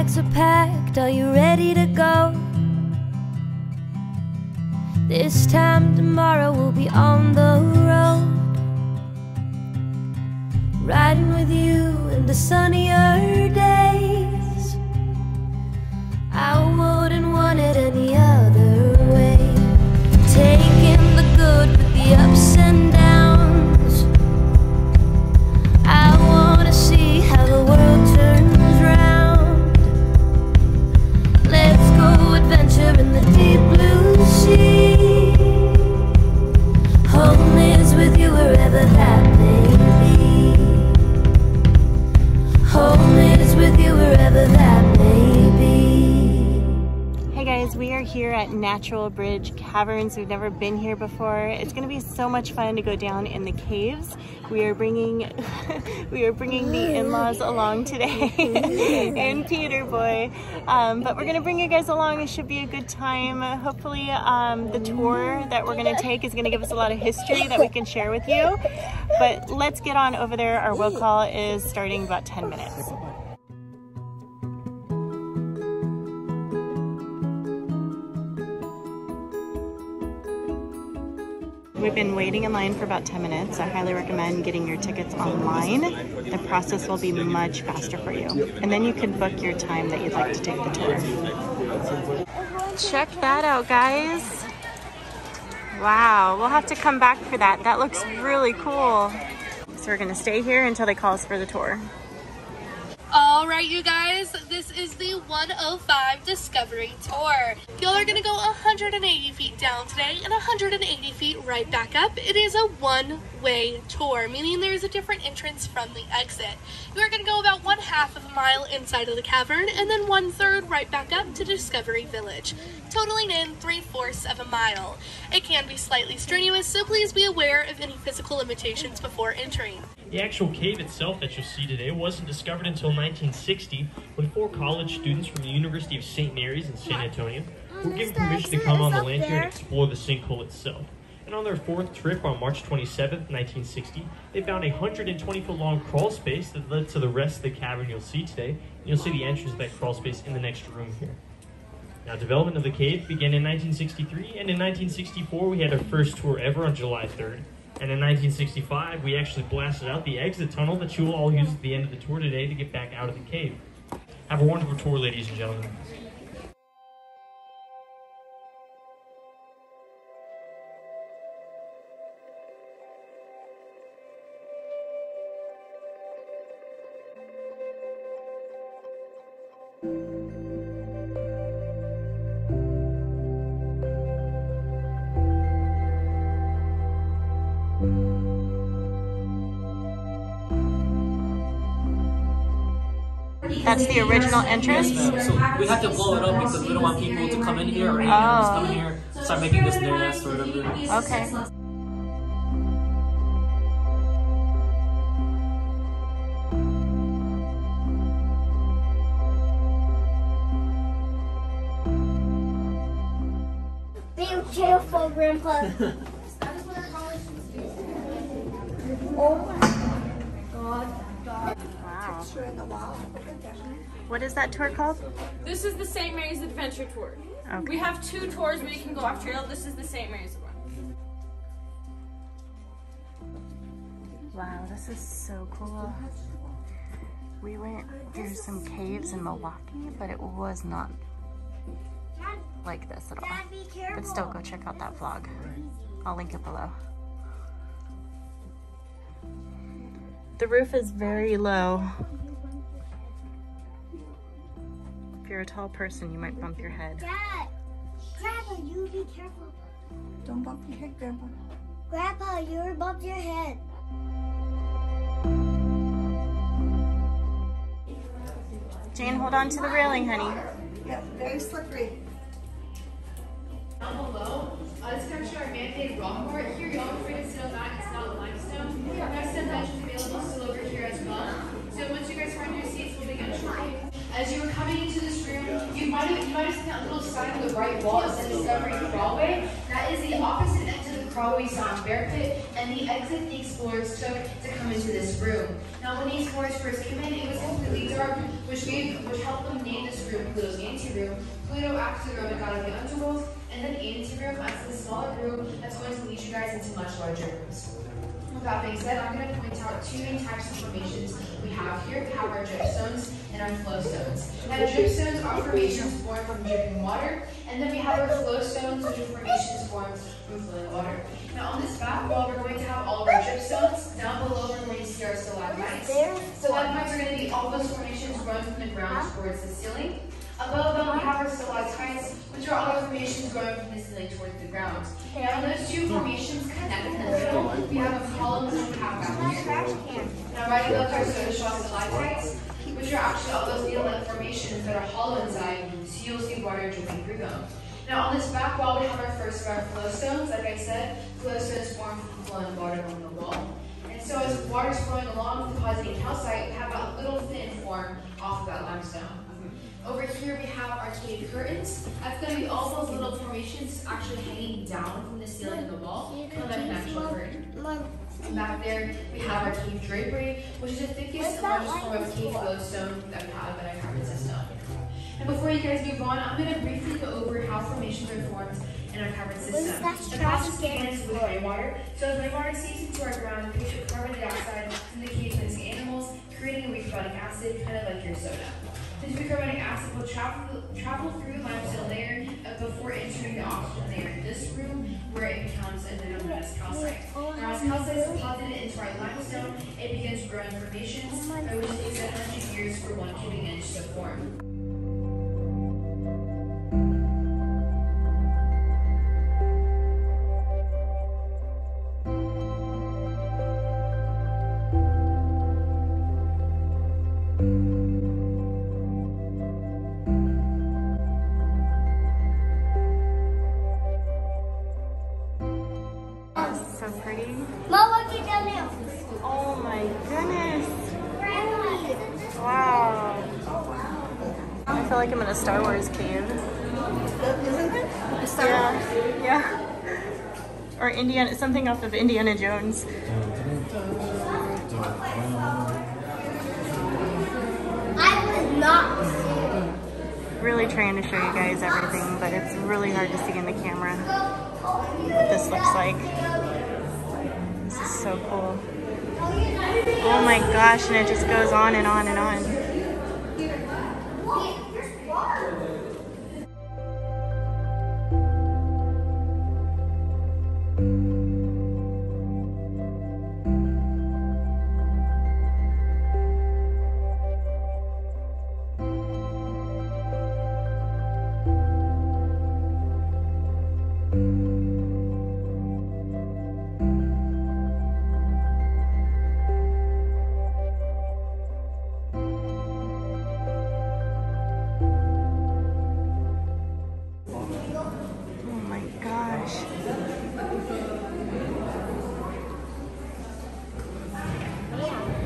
bags are packed, are you ready to go? This time tomorrow we'll be on the road, riding with you in the sunnier days. I wouldn't want it any other way. Taking the good with the ups and downs. I wanna see how the world turns round. Let's go adventure in the deep blue sea. Home is with you wherever that may be. Home is with you wherever that may be. Hey guys, we are here at Natural Bridge Caverns. We've never been here before. It's going to be so much fun to go down in the caves. We are bringing the in-laws along today and Peter boy. But we're going to bring you guys along. It should be a good time. Hopefully the tour that we're going to take is going to give us a lot of history that we can share with you. But let's get on over there. Our will call is starting about 10 minutes. We've been waiting in line for about 10 minutes. I highly recommend getting your tickets online. The process will be much faster for you. And then you can book your time that you'd like to take the tour. Check that out, guys. Wow, we'll have to come back for that. That looks really cool. So we're gonna stay here until they call us for the tour. All right, you guys, this is the 105 Discovery Tour. Y'all are gonna go 180 feet down today and 180 feet right back up. It is a one-way tour, meaning there is a different entrance from the exit. You are gonna go about 1/2 of a mile inside of the cavern and then 1/3 right back up to Discovery Village, totaling in 3/4 of a mile. It can be slightly strenuous, so please be aware of any physical limitations before entering. The actual cave itself that you'll see today wasn't discovered until 1960 when 4 college students from the University of St. Mary's in San Antonio were given permission to come on the land here and explore the sinkhole itself. And on their 4th trip on March 27th, 1960, they found a 120-foot long crawl space that led to the rest of the cavern you'll see today. And you'll see the entrance of that crawl space in the next room here. Now, development of the cave began in 1963, and in 1964 we had our first tour ever on July 3rd. And in 1965, we actually blasted out the exit tunnel that you will all use at the end of the tour today to get back out of the cave. Have a wonderful tour, ladies and gentlemen. That's the original entrance? So we have to blow it up because we don't want people to come in here or aliens come in here, start making this their nest or whatever. Okay. Be careful, Grandpa. Oh my God. Wow. What is that tour called? This is the St. Mary's Adventure Tour. Okay. We have 2 tours where you can go off trail. This is the St. Mary's one. Wow, this is so cool. We went through some caves in Milwaukee, but it was not like this at all. But still, go check out that vlog. I'll link it below. The roof is very low. If you're a tall person, you might bump your head. Dad! Grandpa, you be careful. Don't bump your head, Grandpa. Grandpa, you bumped your head. Jane, hold on to the railing, honey. Yeah, very slippery. Down below, this is actually our man-made rock art. Here, y'all are free to sit on that. It's not limestone. We have some benches available still over here as well. So once you guys find your seats, we'll begin shortly. As you were coming into this room, you might have seen that little sign on the right wall. It says Discovery Crawlway. That is the opposite end to the crawlway sign, bear pit, and the exit the explorers took to come into this room. Now, when the explorers first came in, it was completely dark. which helped them name this room Pluto's anteroom. Pluto acts as the Roman god of the underworld, and then anteroom acts as a smaller room that's going to lead you guys into much larger rooms. With that being said, I'm going to point out two main types of formations we have here. We have our dripstones and our flowstones. Now, dripstones are formations formed from dripping water, and then we have our flowstones, which are formations formed from flowing water. Now, on this back wall, we're going to have all of our dripstones. Down below, we're going to see our stalagmites. Stalagmites are going to be all those formations growing from the ground towards the ceiling. Above them, we have our stalactites, which are all the formations growing from the ceiling towards the ground. Now, those two formations connect in the middle. We have a column and we have bacteria. Now, right above our soda straw stalactites, which are actually all those needle-like formations that are hollow inside, so you'll see water dripping through them. Now, on this back wall, we have our first of our flowstones. Like I said, flowstones form from flowing water along the wall. And so as water is flowing along, depositing calcite, we have a little thin form off of that limestone. Over here we have our cave curtains. That's going to be all those little formations actually hanging down from the ceiling of the wall, kind of like an actual curtain. Back there we have our cave drapery, which is the thickest and largest form of cave flowstone that we have in our cavern system. And before you guys move on, I'm going to briefly go over how formations are formed in our cavern system. The process begins with rainwater. So as rainwater seeps into our ground, we put carbon dioxide from the cave living animals, creating a weak carbonic acid, kind of like your soda. This bicarbonic acid will travel through the limestone layer before entering the oxygen layer in this room, where it becomes known as calcite. Now, as calcite is deposited into our limestone, it begins growing formations, which takes 100 years for 1 cubic inch to form. So pretty. Mom, look at down there. Oh my goodness. Wow. I feel like I'm in a Star Wars cave. Isn't it? Yeah. Or Indiana, something off of Indiana Jones. I was not. Really trying to show you guys everything, but it's really hard to see in the camera what this looks like. This is so cool. Oh my gosh, and it just goes on and on and on.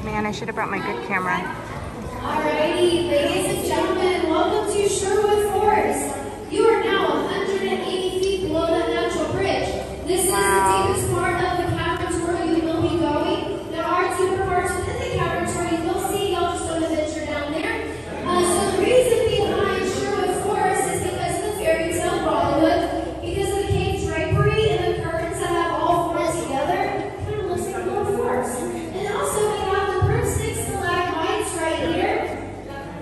Man, I should have brought my good camera. Alrighty, ladies and gentlemen, welcome to Sherwood Forest. You are now 180 feet below the Natural Bridge. This is the deepest part of the caverns where you will be going. There are deeper parts within the caverns where you will see. Y'all just don't venture down there. So the reason behind Sherwood Forest is because of the fairy tale Bollywood, because of the cave drapery and the curtains that have all formed together. It kind of looks like a little forest. And also we have the broomstick stalagmites right here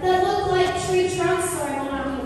that look like tree trunks, so I don't know how to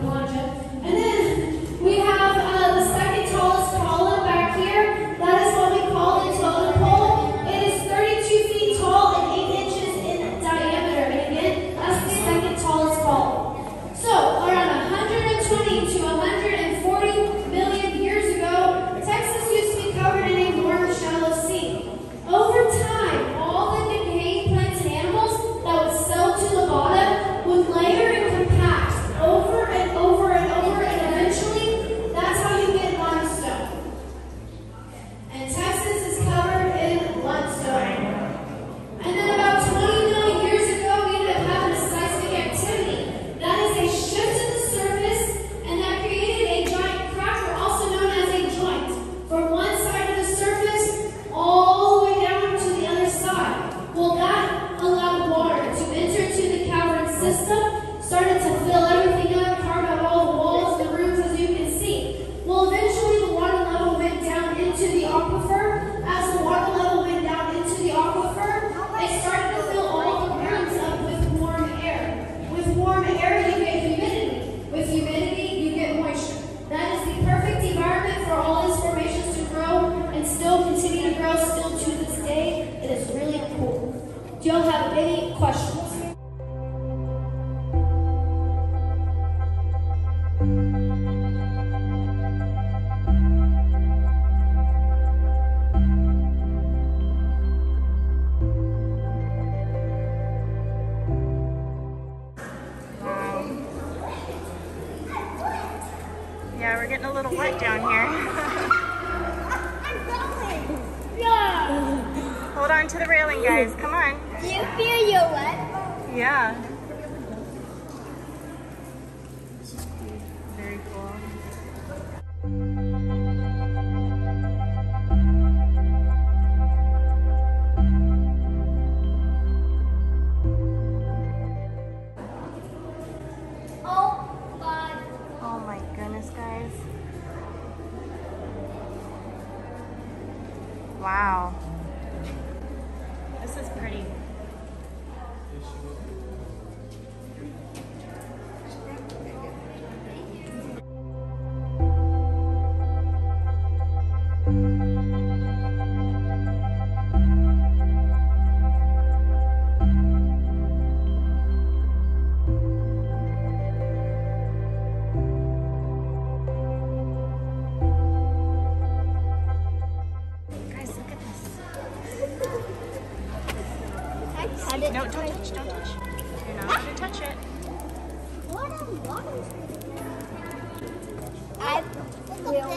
Do y'all have any questions? Yeah, we're getting a little wet down here. Hold on to the railing, guys. Come on. Do you feel you're wet? Yeah. Very cool. Oh my goodness, guys. Wow. This is pretty. No, don't touch, don't touch. You're not going to touch it. What I will be.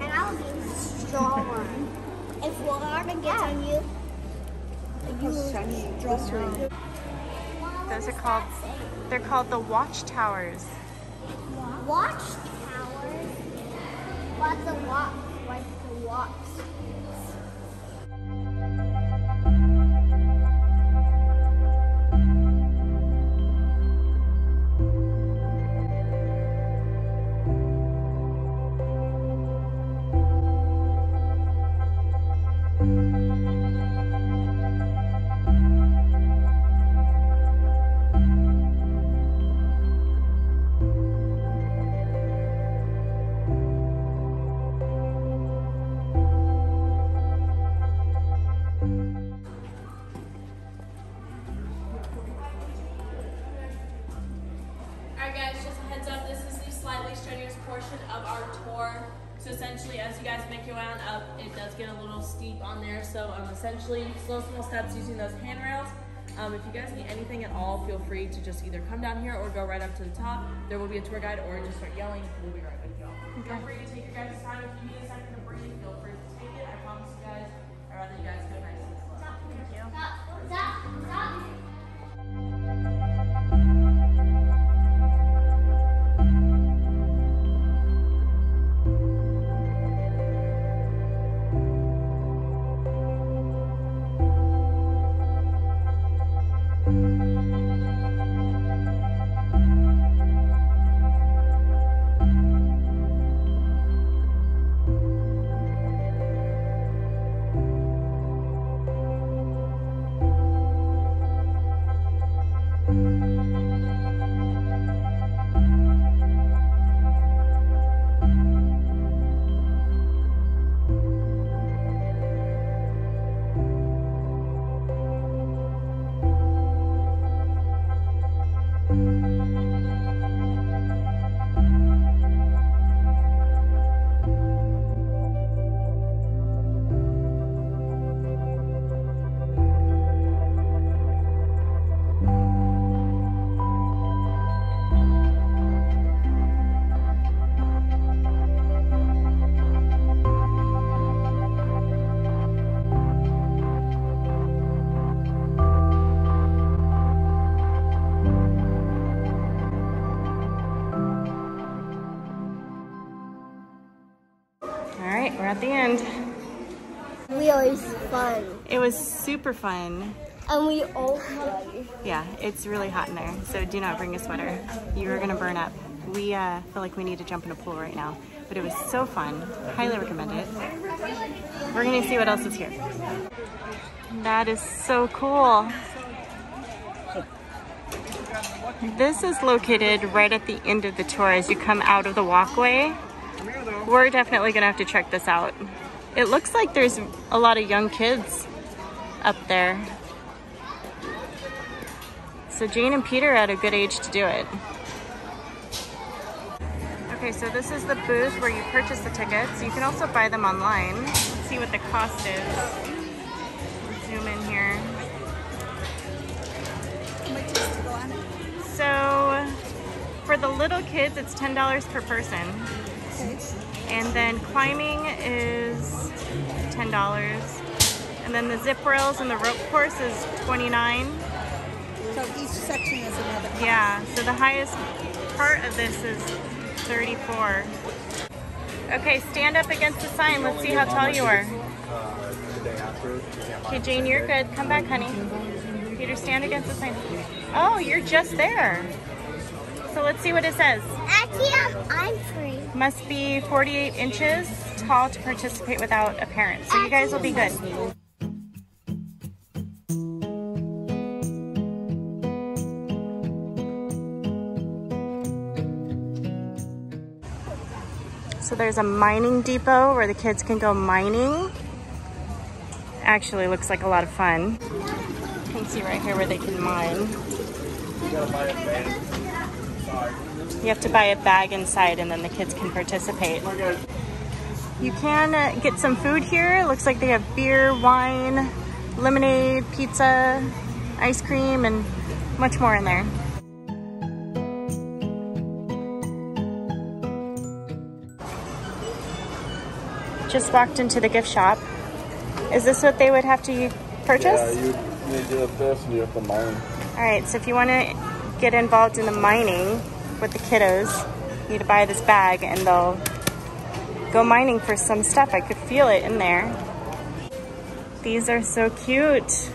And I'll be strong. If water gets on you, Those are called, they're called the watchtowers. Watchtowers? What's a watch? What's a watch? Alright guys, just a heads up, this is the slightly strenuous portion of our tour. So essentially, as you guys make your way on up, it does get a little steep on there. So essentially, slow small steps using those handrails. If you guys need anything at all, feel free to just either come down here or go right up to the top. There will be a tour guide, or just start yelling. We'll be right with you all. Feel free to take your guys' time. If you need a second to breathe, feel free to take it. I promise you guys, I'd rather you guys go nice and slow. Thank you. Stop. Alright, we're at the end. Really fun. It was super fun. And we all sweaty. Yeah, it's really hot in there, so do not bring a sweater. You're gonna burn up. We feel like we need to jump in a pool right now, but it was so fun. Highly recommend it. We're gonna see what else is here. That is so cool. This is located right at the end of the tour as you come out of the walkway. We're definitely gonna have to check this out. It looks like there's a lot of young kids up there. So Jane and Peter are at a good age to do it. Okay, so this is the booth where you purchase the tickets. You can also buy them online. Let's see what the cost is. Zoom in here. So for the little kids, it's $10 per person. And then climbing is $10. And then the zip rails and the rope course is $29. So each section is another cost. Yeah, so the highest part of this is $34. Okay, stand up against the sign. Let's see how tall you are. Okay, Jane, you're good. Come back, honey. Peter, stand against the sign. Oh, you're just there. So let's see what it says. Actually, I'm free. Must be 48 inches tall to participate without a parent. So you guys will be good. So there's a mining depot where the kids can go mining. Actually looks like a lot of fun. You can see right here where they can mine. You have to buy a bag inside and then the kids can participate. You can get some food here. It looks like they have beer, wine, lemonade, pizza, ice cream, and much more in there. Just walked into the gift shop. Is this what they would have to purchase? Yeah, you need to get this and you have to mine. All right, so if you want to get involved in the mining with the kiddos, you need to buy this bag and they'll go mining for some stuff. I could feel it in there. These are so cute.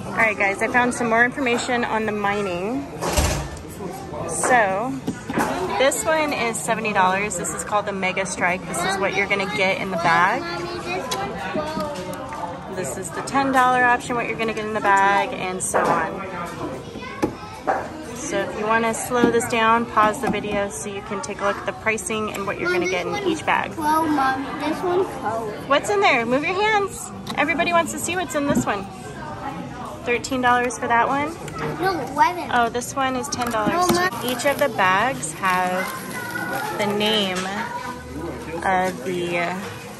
All right, guys, I found some more information on the mining. So this one is $70. This is called the Mega Strike. This is what you're gonna get in the bag. This is the $10 option, what you're gonna get in the bag, and so on. So if you wanna slow this down, pause the video so you can take a look at the pricing and what you're gonna get in each bag. Cold, Mom. This one's cold. What's in there? Move your hands. Everybody wants to see what's in this one. $13 for that one. No, 11. Oh, this one is $10 too. Each of the bags have the name of the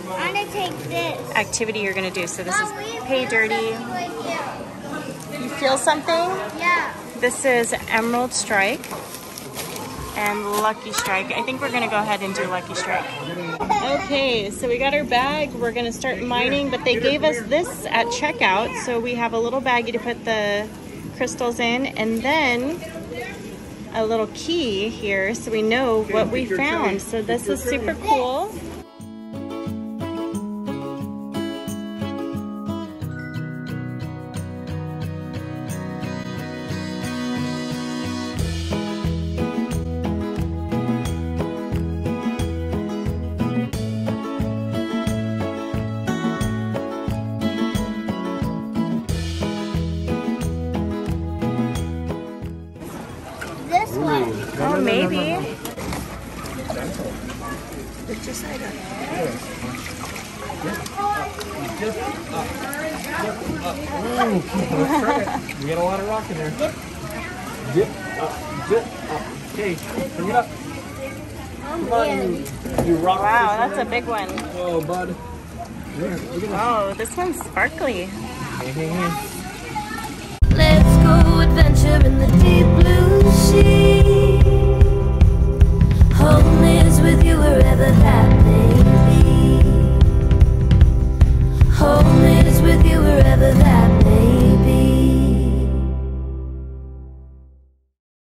I'm gonna take this. activity you're gonna do. So this is Pay Dirty. You feel something? Yeah. This is Emerald Strike and Lucky Strike. I think we're gonna go ahead and do Lucky Strike. Okay, so we got our bag. We're gonna start mining, but they gave us this at checkout. So we have a little baggie to put the crystals in, and then a little key here so we know what we found. So this is super cool. Oh, maybe. Put your side up. We got a lot of rock in there. Dip up, dip up. Okay, bring it up. Come on, you rock. Wow, that's a big one. Oh, bud. Oh, this one's sparkly. Let's go adventure in the deep blue sea.